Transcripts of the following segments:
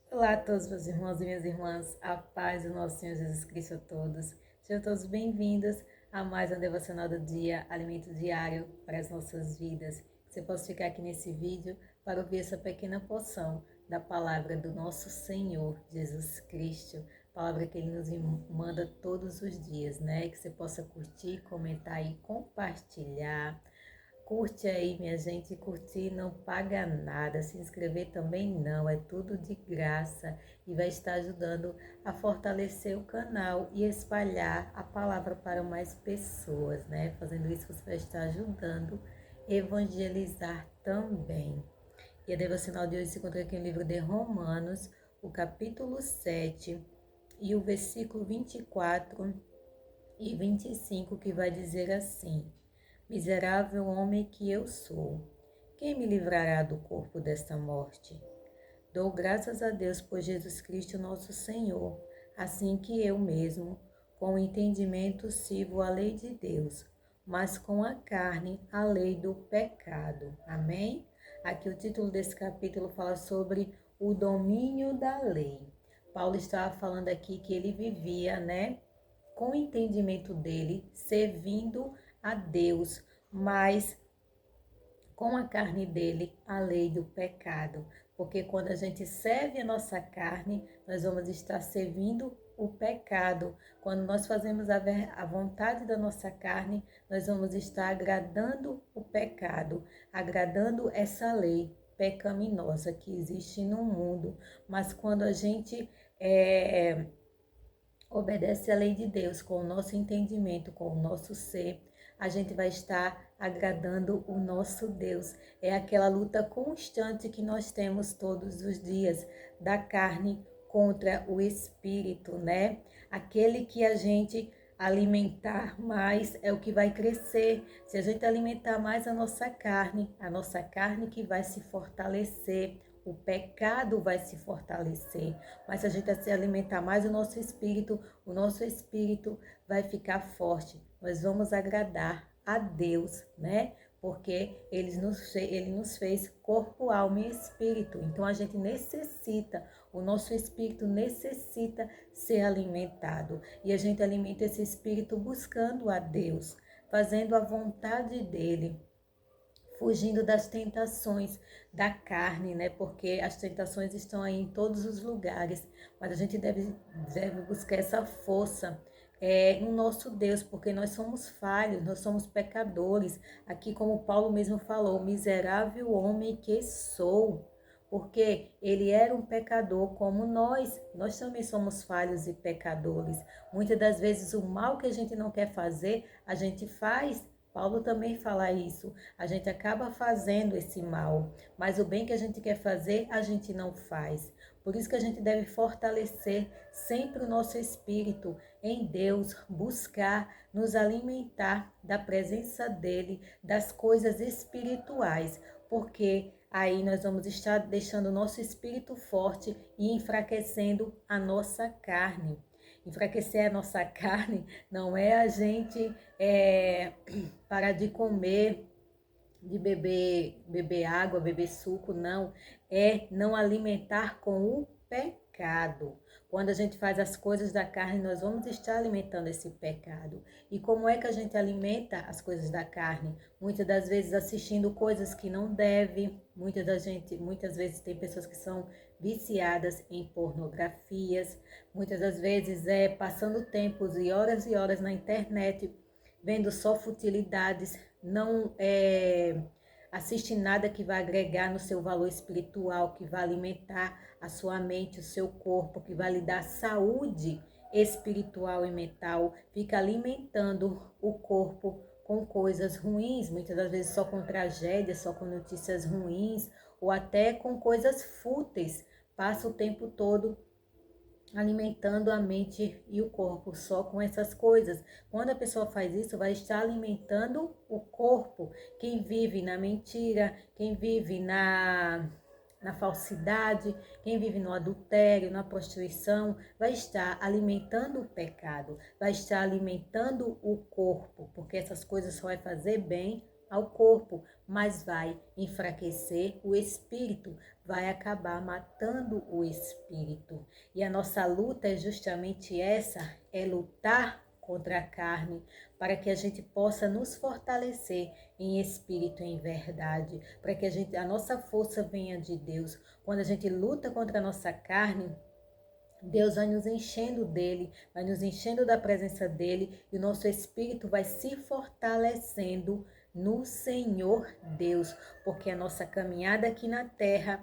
Olá a todos, meus irmãos e minhas irmãs, a paz do nosso Senhor Jesus Cristo a todos. Sejam todos bem-vindos a mais um devocional do dia, alimento diário para as nossas vidas. Você possa ficar aqui nesse vídeo para ouvir essa pequena porção da palavra do nosso Senhor Jesus Cristo, palavra que Ele nos manda todos os dias, né? Que você possa curtir, comentar e compartilhar. Curte aí, minha gente, curtir não paga nada, se inscrever também não, é tudo de graça e vai estar ajudando a fortalecer o canal e espalhar a palavra para mais pessoas, né? Fazendo isso você vai estar ajudando a evangelizar também. E a devocional de hoje se encontra aqui no livro de Romanos, o capítulo 7 e o versículo 24 e 25, que vai dizer assim: Miserável homem que eu sou, quem me livrará do corpo desta morte? Dou graças a Deus por Jesus Cristo nosso Senhor, assim que eu mesmo, com o entendimento, sirvo a lei de Deus, mas com a carne, a lei do pecado. Amém? Aqui o título desse capítulo fala sobre o domínio da lei. Paulo estava falando aqui que ele vivia, né, com o entendimento dele, servindo a Deus, mas com a carne dele, a lei do pecado. Porque quando a gente serve a nossa carne, nós vamos estar servindo o pecado. Quando nós fazemos a vontade da nossa carne, nós vamos estar agradando o pecado, agradando essa lei pecaminosa que existe no mundo. Mas quando a gente obedece à lei de Deus com o nosso entendimento, com o nosso ser, a gente vai estar agradando o nosso Deus. É aquela luta constante que nós temos todos os dias da carne contra o espírito, né? Aquele que a gente alimentar mais é o que vai crescer. Se a gente alimentar mais a nossa carne que vai se fortalecer, o pecado vai se fortalecer. Mas se a gente se alimentar mais o nosso espírito vai ficar forte. Nós vamos agradar a Deus, né? Porque ele nos fez corpo, alma e espírito. Então a gente necessita, o nosso espírito necessita ser alimentado. E a gente alimenta esse espírito buscando a Deus, fazendo a vontade dele, fugindo das tentações da carne, né? Porque as tentações estão aí em todos os lugares, mas a gente deve buscar essa força no nosso Deus, porque nós somos falhos, nós somos pecadores. Aqui, como Paulo mesmo falou, miserável homem que sou. Porque ele era um pecador como nós também somos falhos e pecadores. Muitas das vezes o mal que a gente não quer fazer, a gente faz. Paulo também fala isso. A gente acaba fazendo esse mal, mas o bem que a gente quer fazer, a gente não faz. Por isso que a gente deve fortalecer sempre o nosso espírito em Deus, buscar nos alimentar da presença dele, das coisas espirituais, porque aí nós vamos estar deixando o nosso espírito forte e enfraquecendo a nossa carne. Enfraquecer a nossa carne não é a gente parar de comer, de beber água, beber suco, não. É não alimentar com o pecado. Quando a gente faz as coisas da carne, nós vamos estar alimentando esse pecado. E como é que a gente alimenta as coisas da carne? Muitas das vezes assistindo coisas que não deve. Muitas vezes tem pessoas que são viciadas em pornografias. Muitas das vezes passando tempos e horas na internet, vendo só futilidades, não assiste nada que vai agregar no seu valor espiritual, que vai alimentar a sua mente, o seu corpo, que vai lhe dar saúde espiritual e mental, fica alimentando o corpo com coisas ruins, muitas das vezes só com tragédias, só com notícias ruins, ou até com coisas fúteis, passa o tempo todo alimentando a mente e o corpo só com essas coisas. Quando a pessoa faz isso, vai estar alimentando o corpo. Quem vive na mentira, quem vive na falsidade, quem vive no adultério, na prostituição, vai estar alimentando o pecado, vai estar alimentando o corpo, porque essas coisas só vai fazer bem ao corpo, mas vai enfraquecer o espírito, vai acabar matando o espírito. E a nossa luta é justamente essa, é lutar contra a carne, para que a gente possa nos fortalecer em espírito e em verdade, para que a nossa força venha de Deus. Quando a gente luta contra a nossa carne, Deus vai nos enchendo dele, vai nos enchendo da presença dele e o nosso espírito vai se fortalecendo no Senhor Deus, porque a nossa caminhada aqui na terra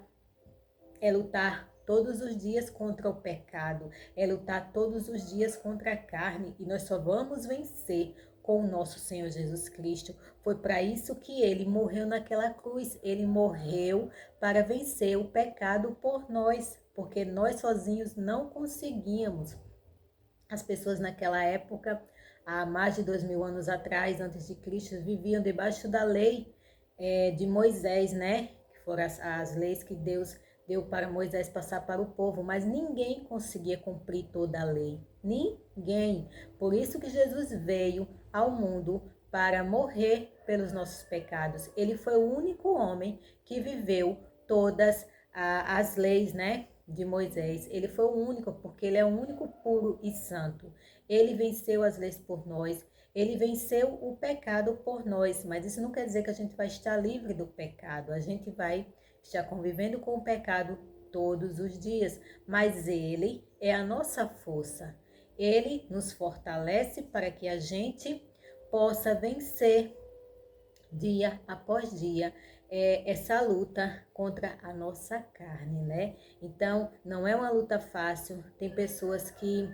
é lutar todos os dias contra o pecado, é lutar todos os dias contra a carne e nós só vamos vencer com o nosso Senhor Jesus Cristo. Foi para isso que ele morreu naquela cruz, ele morreu para vencer o pecado por nós, porque nós sozinhos não conseguíamos. As pessoas naquela época, há mais de 2000 anos atrás, antes de Cristo, viviam debaixo da lei de Moisés, né? Que foram as leis que Deus deu para Moisés passar para o povo, mas ninguém conseguia cumprir toda a lei. Ninguém. Por isso que Jesus veio ao mundo para morrer pelos nossos pecados. Ele foi o único homem que viveu todas as leis, né, de Moisés. Ele foi o único, porque ele é o único puro e santo. Ele venceu as leis por nós. Ele venceu o pecado por nós, mas isso não quer dizer que a gente vai estar livre do pecado. A gente vai estar convivendo com o pecado todos os dias, mas ele é a nossa força. Ele nos fortalece para que a gente possa vencer dia após dia essa luta contra a nossa carne, né? Então, não é uma luta fácil. Tem pessoas que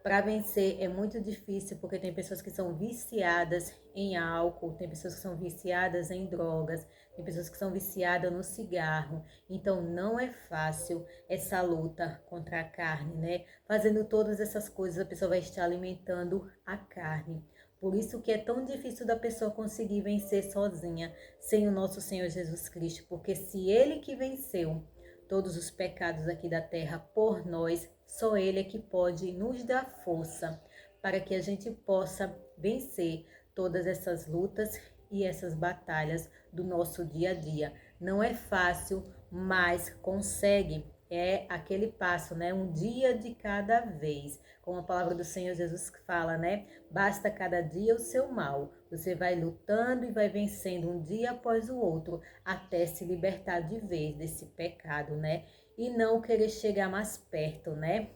para vencer é muito difícil, porque tem pessoas que são viciadas em álcool, tem pessoas que são viciadas em drogas, tem pessoas que são viciadas no cigarro. Então, não é fácil essa luta contra a carne, né? Fazendo todas essas coisas, a pessoa vai estar alimentando a carne. Por isso que é tão difícil da pessoa conseguir vencer sozinha, sem o nosso Senhor Jesus Cristo, porque se Ele que venceu todos os pecados aqui da terra por nós, só Ele é que pode nos dar força para que a gente possa vencer todas essas lutas e essas batalhas do nosso dia a dia. Não é fácil, mas consegue. É aquele passo, né? Um dia de cada vez. Como a palavra do Senhor Jesus fala, né? Basta cada dia o seu mal. Você vai lutando e vai vencendo um dia após o outro, até se libertar de vez desse pecado, né? E não querer chegar mais perto, né?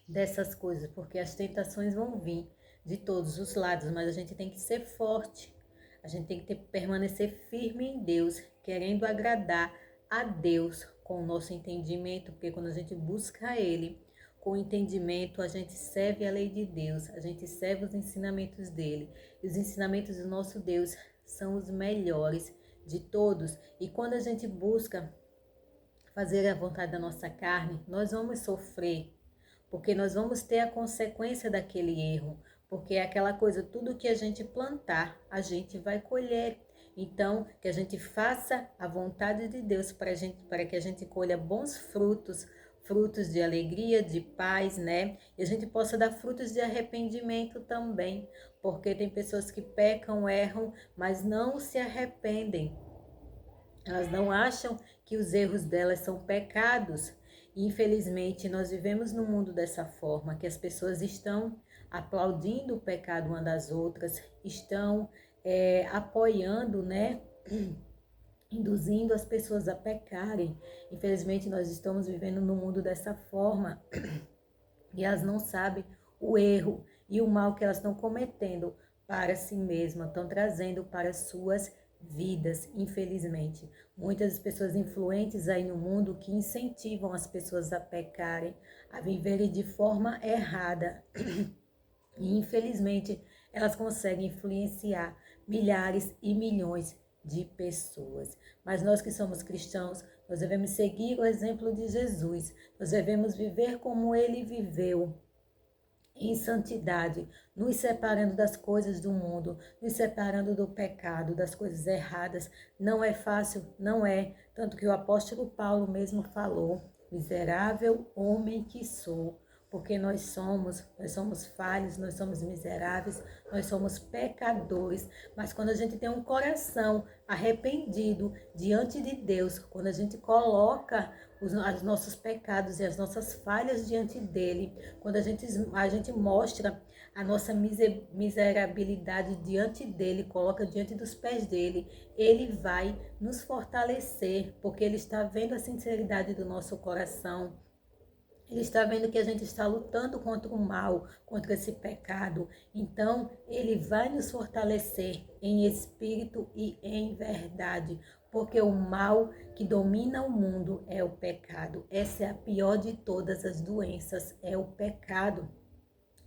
Dessas coisas, porque as tentações vão vir de todos os lados, mas a gente tem que ser forte. A gente tem que permanecer firme em Deus, querendo agradar a Deus com o nosso entendimento, porque quando a gente busca Ele com entendimento, a gente serve a lei de Deus, a gente serve os ensinamentos dele. E os ensinamentos do nosso Deus são os melhores de todos. E quando a gente busca fazer a vontade da nossa carne, nós vamos sofrer, porque nós vamos ter a consequência daquele erro, porque é aquela coisa, tudo que a gente plantar, a gente vai colher. Então, que a gente faça a vontade de Deus para que a gente colha bons frutos, frutos de alegria, de paz, né? E a gente possa dar frutos de arrependimento também, porque tem pessoas que pecam, erram, mas não se arrependem. Elas não acham que os erros delas são pecados. E, infelizmente, nós vivemos num mundo dessa forma, que as pessoas estão aplaudindo o pecado uma das outras, estão apoiando, né? Induzindo as pessoas a pecarem. Infelizmente, nós estamos vivendo num mundo dessa forma e elas não sabem o erro e o mal que elas estão cometendo para si mesmas, estão trazendo para suas vidas, infelizmente. Muitas pessoas influentes aí no mundo que incentivam as pessoas a pecarem, a viverem de forma errada. E, infelizmente, elas conseguem influenciar milhares e milhões de pessoas. Mas nós que somos cristãos, nós devemos seguir o exemplo de Jesus. Nós devemos viver como ele viveu, em santidade, nos separando das coisas do mundo, nos separando do pecado, das coisas erradas. Não é fácil, não é. Tanto que o apóstolo Paulo mesmo falou: miserável homem que sou, porque nós somos falhos, nós somos miseráveis, nós somos pecadores. Mas quando a gente tem um coração arrependido diante de Deus, quando a gente coloca os nossos pecados e as nossas falhas diante dele, quando a gente mostra a nossa miserabilidade diante dele, coloca diante dos pés dele, ele vai nos fortalecer, porque ele está vendo a sinceridade do nosso coração. Ele está vendo que a gente está lutando contra o mal, contra esse pecado. Então, ele vai nos fortalecer em espírito e em verdade, porque o mal que domina o mundo é o pecado. Essa é a pior de todas as doenças, é o pecado.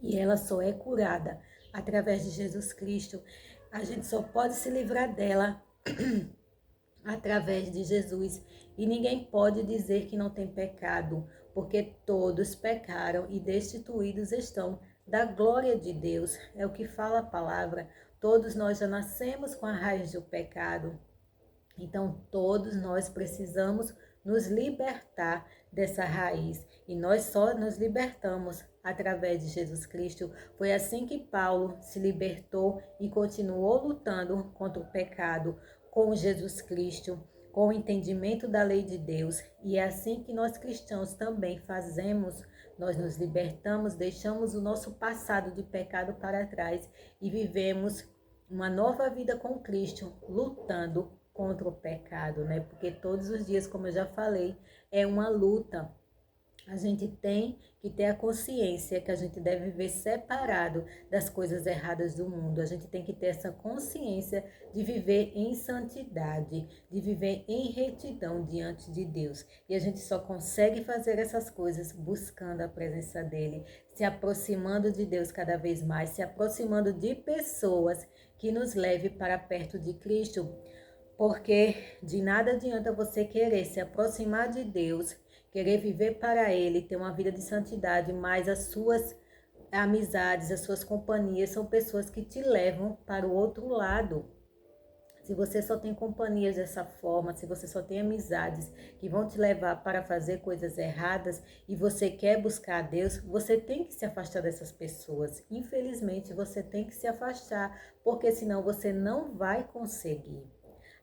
E ela só é curada através de Jesus Cristo. A gente só pode se livrar dela através de Jesus. E ninguém pode dizer que não tem pecado, porque todos pecaram e destituídos estão da glória de Deus. É o que fala a palavra. Todos nós já nascemos com a raiz do pecado. Então, todos nós precisamos nos libertar dessa raiz. E nós só nos libertamos através de Jesus Cristo. Foi assim que Paulo se libertou e continuou lutando contra o pecado com Jesus Cristo, com o entendimento da lei de Deus. E é assim que nós cristãos também fazemos. Nós nos libertamos, deixamos o nosso passado de pecado para trás e vivemos uma nova vida com Cristo, lutando contra o pecado, né? Porque todos os dias, como eu já falei, é uma luta. A gente tem que ter a consciência que a gente deve viver separado das coisas erradas do mundo. A gente tem que ter essa consciência de viver em santidade, de viver em retidão diante de Deus. E a gente só consegue fazer essas coisas buscando a presença dele, se aproximando de Deus cada vez mais, se aproximando de pessoas que nos leve para perto de Cristo. Porque de nada adianta você querer se aproximar de Deus, querer viver para Ele, ter uma vida de santidade, mas as suas amizades, as suas companhias são pessoas que te levam para o outro lado. Se você só tem companhias dessa forma, se você só tem amizades que vão te levar para fazer coisas erradas e você quer buscar a Deus, você tem que se afastar dessas pessoas. Infelizmente, você tem que se afastar, porque senão você não vai conseguir.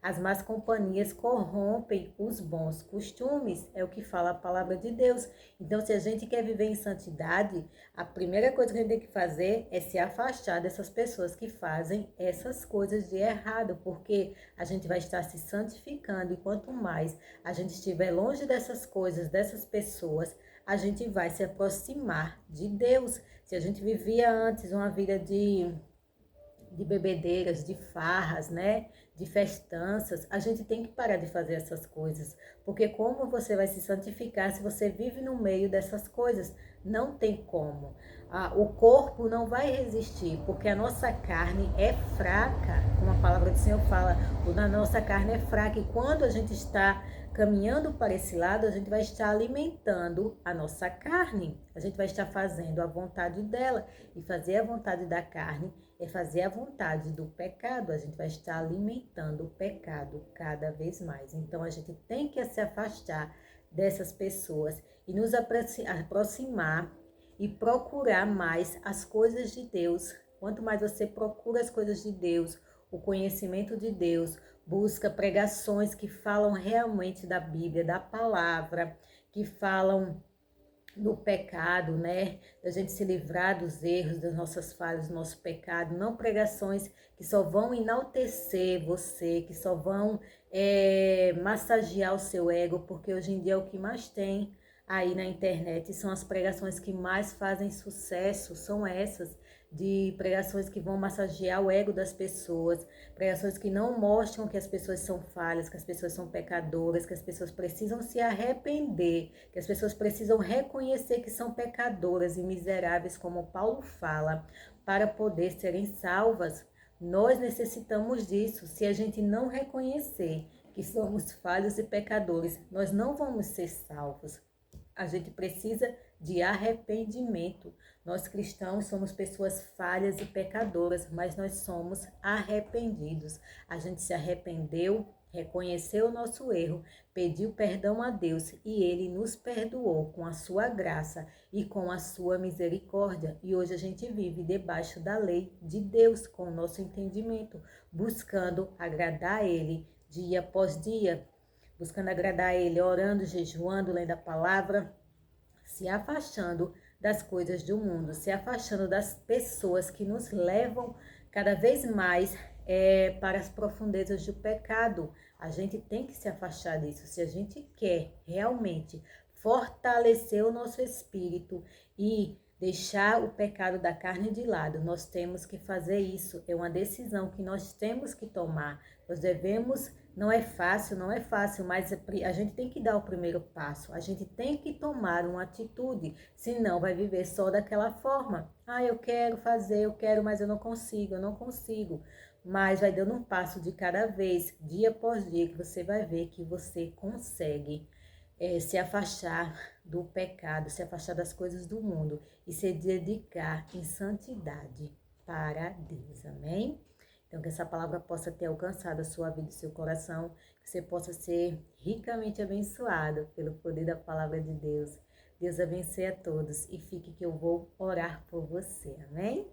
As más companhias corrompem os bons costumes, é o que fala a palavra de Deus. Então, se a gente quer viver em santidade, a primeira coisa que a gente tem que fazer é se afastar dessas pessoas que fazem essas coisas de errado, porque a gente vai estar se santificando e quanto mais a gente estiver longe dessas coisas, dessas pessoas, a gente vai se aproximar de Deus. Se a gente vivia antes uma vida de bebedeiras, de farras, né? De festanças, a gente tem que parar de fazer essas coisas, porque como você vai se santificar se você vive no meio dessas coisas? Não tem como. O corpo não vai resistir, porque a nossa carne é fraca, como a palavra do Senhor fala, a nossa carne é fraca, e quando a gente está caminhando para esse lado, a gente vai estar alimentando a nossa carne, a gente vai estar fazendo a vontade dela, e fazer a vontade da carne é fazer a vontade do pecado, a gente vai estar alimentando o pecado cada vez mais. Então, a gente tem que se afastar dessas pessoas e nos aproximar e procurar mais as coisas de Deus. Quanto mais você procura as coisas de Deus, o conhecimento de Deus, busca pregações que falam realmente da Bíblia, da palavra, que falam do pecado, né? Da gente se livrar dos erros, das nossas falhas, do nosso pecado. Não pregações que só vão enaltecer você, que só vão massagear o seu ego, porque hoje em dia é o que mais tem aí na internet. São as pregações que mais fazem sucesso, são essas, de pregações que vão massagear o ego das pessoas, pregações que não mostram que as pessoas são falhas, que as pessoas são pecadoras, que as pessoas precisam se arrepender, que as pessoas precisam reconhecer que são pecadoras e miseráveis, como Paulo fala, para poder serem salvas. Nós necessitamos disso. Se a gente não reconhecer que somos falhos e pecadores, nós não vamos ser salvos. A gente precisa de arrependimento. Nós cristãos somos pessoas falhas e pecadoras, mas nós somos arrependidos. A gente se arrependeu reconheceu o nosso erro, pediu perdão a Deus e Ele nos perdoou com a sua graça e com a sua misericórdia. E hoje a gente vive debaixo da lei de Deus, com o nosso entendimento, buscando agradar a Ele dia após dia, buscando agradar a Ele, orando, jejuando, lendo a palavra, se afastando das coisas do mundo, se afastando das pessoas que nos levam cada vez mais para as profundezas do pecado. A gente tem que se afastar disso. Se a gente quer realmente fortalecer o nosso espírito e deixar o pecado da carne de lado, nós temos que fazer isso. É uma decisão que nós temos que tomar. Nós devemos, não é fácil, mas a gente tem que dar o primeiro passo. A gente tem que tomar uma atitude, senão vai viver só daquela forma. Ah, eu quero fazer, eu quero, mas eu não consigo. Mas vai dando um passo de cada vez, dia após dia, que você vai ver que você consegue se afastar do pecado, se afastar das coisas do mundo e se dedicar em santidade para Deus, amém? Então, que essa palavra possa ter alcançado a sua vida e seu coração, que você possa ser ricamente abençoado pelo poder da palavra de Deus. Deus abençoe a todos e fique que eu vou orar por você, amém?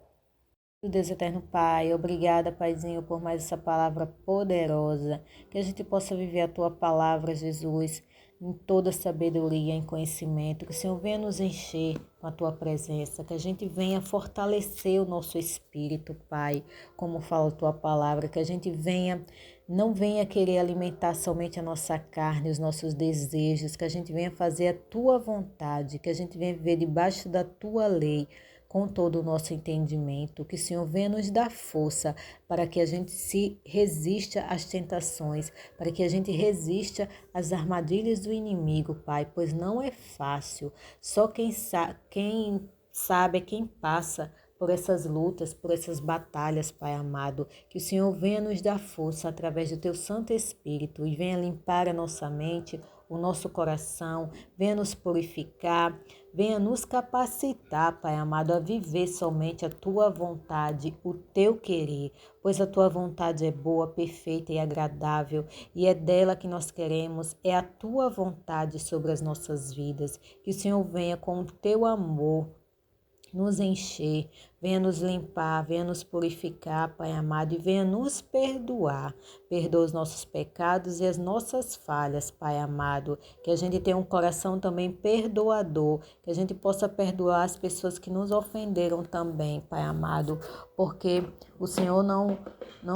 Deus eterno Pai, obrigada, Paizinho, por mais essa palavra poderosa, que a gente possa viver a Tua palavra, Jesus, em toda sabedoria, em conhecimento, que o Senhor venha nos encher com a Tua presença, que a gente venha fortalecer o nosso espírito, Pai, como fala a Tua palavra, que a gente não venha querer alimentar somente a nossa carne, os nossos desejos, que a gente venha fazer a Tua vontade, que a gente venha viver debaixo da Tua lei, com todo o nosso entendimento, que o Senhor venha nos dar força para que a gente se resista às tentações, para que a gente resista às armadilhas do inimigo, Pai, pois não é fácil. Só quem sabe é quem passa por essas lutas, por essas batalhas, Pai amado. Que o Senhor venha nos dar força através do Teu Santo Espírito e venha limpar a nossa mente, o nosso coração, venha nos purificar, venha nos capacitar, Pai amado, a viver somente a Tua vontade, o Teu querer, pois a Tua vontade é boa, perfeita e agradável, e é dela que nós queremos, é a Tua vontade sobre as nossas vidas. Que o Senhor venha com o Teu amor nos encher, venha nos limpar, venha nos purificar, Pai amado, e venha nos perdoar. Perdoa os nossos pecados e as nossas falhas, Pai amado. Que a gente tenha um coração também perdoador, que a gente possa perdoar as pessoas que nos ofenderam também, Pai amado, porque o Senhor não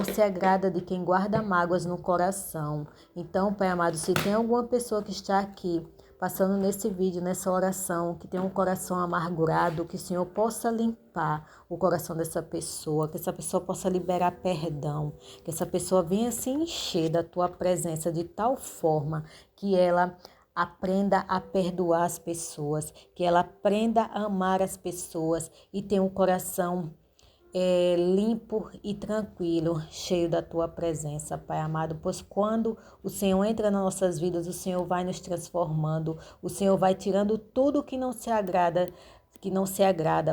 se agrada de quem guarda mágoas no coração. Então, Pai amado, se tem alguma pessoa que está aqui passando nesse vídeo, nessa oração, que tem um coração amargurado, que o Senhor possa limpar o coração dessa pessoa, que essa pessoa possa liberar perdão, que essa pessoa venha se encher da Tua presença de tal forma que ela aprenda a perdoar as pessoas, que ela aprenda a amar as pessoas e tenha um coração limpo e tranquilo, cheio da Tua presença, Pai amado, pois quando o Senhor entra nas nossas vidas, o Senhor vai nos transformando, o Senhor vai tirando tudo que não se agrada,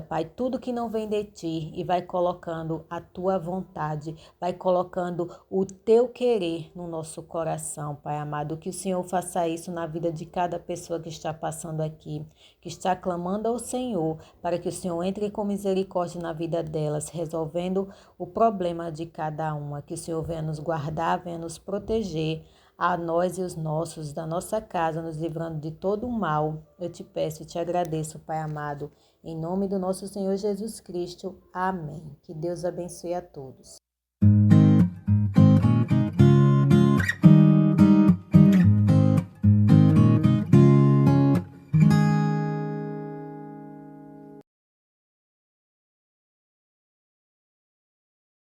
Pai, tudo que não vem de Ti e vai colocando a Tua vontade, vai colocando o Teu querer no nosso coração, Pai amado, que o Senhor faça isso na vida de cada pessoa que está passando aqui, que está clamando ao Senhor, para que o Senhor entre com misericórdia na vida delas, resolvendo o problema de cada uma, que o Senhor venha nos guardar, venha nos proteger, a nós e os nossos, da nossa casa, nos livrando de todo o mal. Eu te peço e te agradeço, Pai amado, em nome do nosso Senhor Jesus Cristo. Amém. Que Deus abençoe a todos.